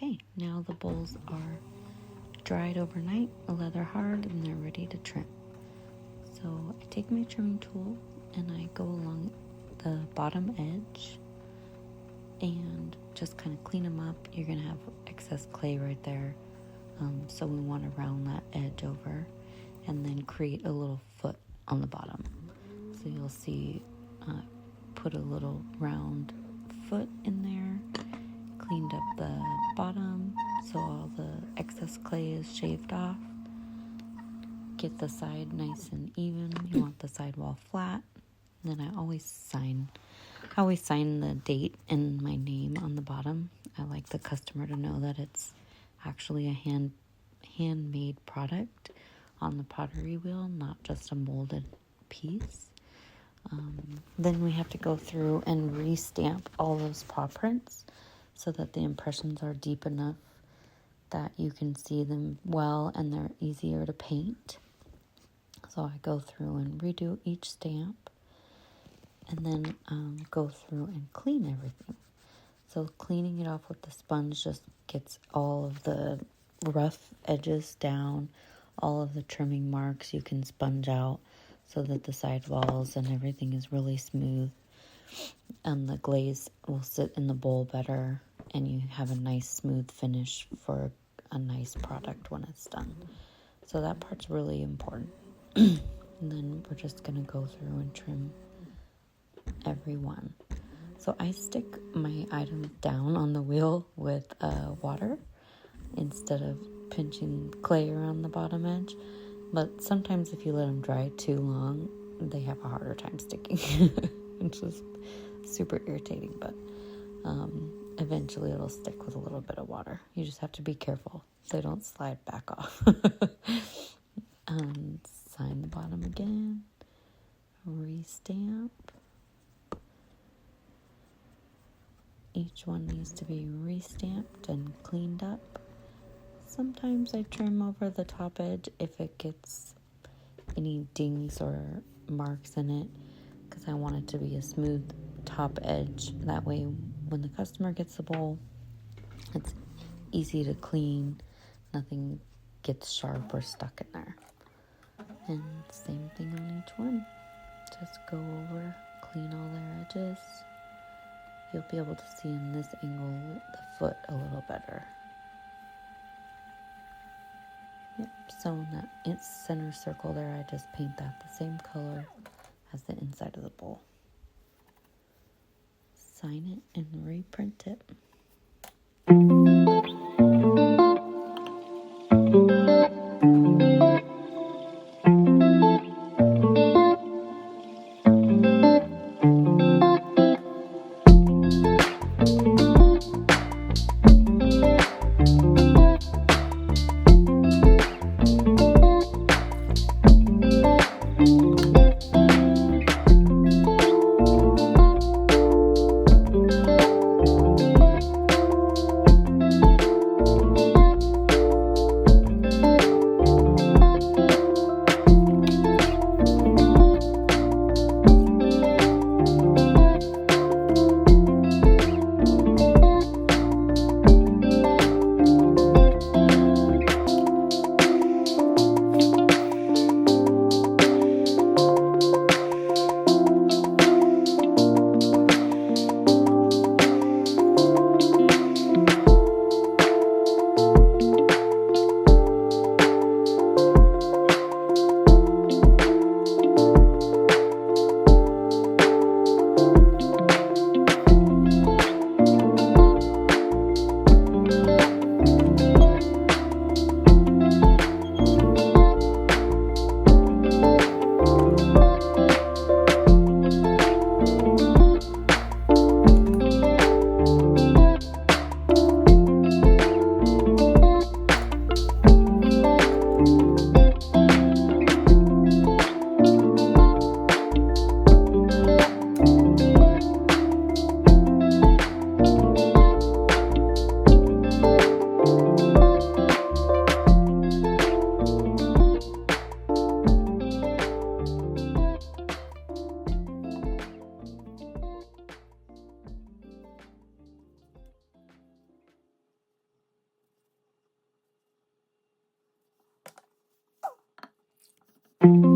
Okay, now the bowls are dried overnight, leather hard, and they're ready to trim. So I take my trimming tool and I go along the bottom edge and just kind of clean them up. You're going to have excess clay right there, so we want to round that edge over and then create a little foot on the bottom. So you'll see put a little round foot in there, cleaned up the bottom so all the excess clay is shaved off. Get the side nice and even. You want the sidewall flat. Then I always sign the date and my name on the bottom. I like the customer to know that it's actually a handmade product on the pottery wheel, not just a molded piece. Then we have to go through and re-stamp all those paw prints so that the impressions are deep enough that you can see them well and they're easier to paint. So I go through and redo each stamp and then go through and clean everything. So cleaning it off with the sponge just gets all of the rough edges down, all of the trimming marks you can sponge out so that the side walls and everything is really smooth. And the glaze will sit in the bowl better and you have a nice smooth finish for a nice product when it's done. So that part's really important. And then we're just going to go through and trim every one. So I stick my items down on the wheel with water instead of pinching clay around the bottom edge. But sometimes if you let them dry too long, they have a harder time sticking, which is super irritating. But eventually it'll stick with a little bit of water. You just have to be careful so they don't slide back off. Sign the bottom again. Re-stamp. Each one needs to be re-stamped and cleaned up. Sometimes I trim over the top edge if it gets any dings or marks in it, because I want it to be a smooth top edge. That way when the customer gets the bowl, it's easy to clean. Nothing gets sharp or stuck in there. And same thing on each one. Just go over, clean all their edges. You'll be able to see in this angle the foot a little better. Yep, so in that center circle there, I just paint that the same color as the inside of the bowl. Sign it and reprint it. Bye.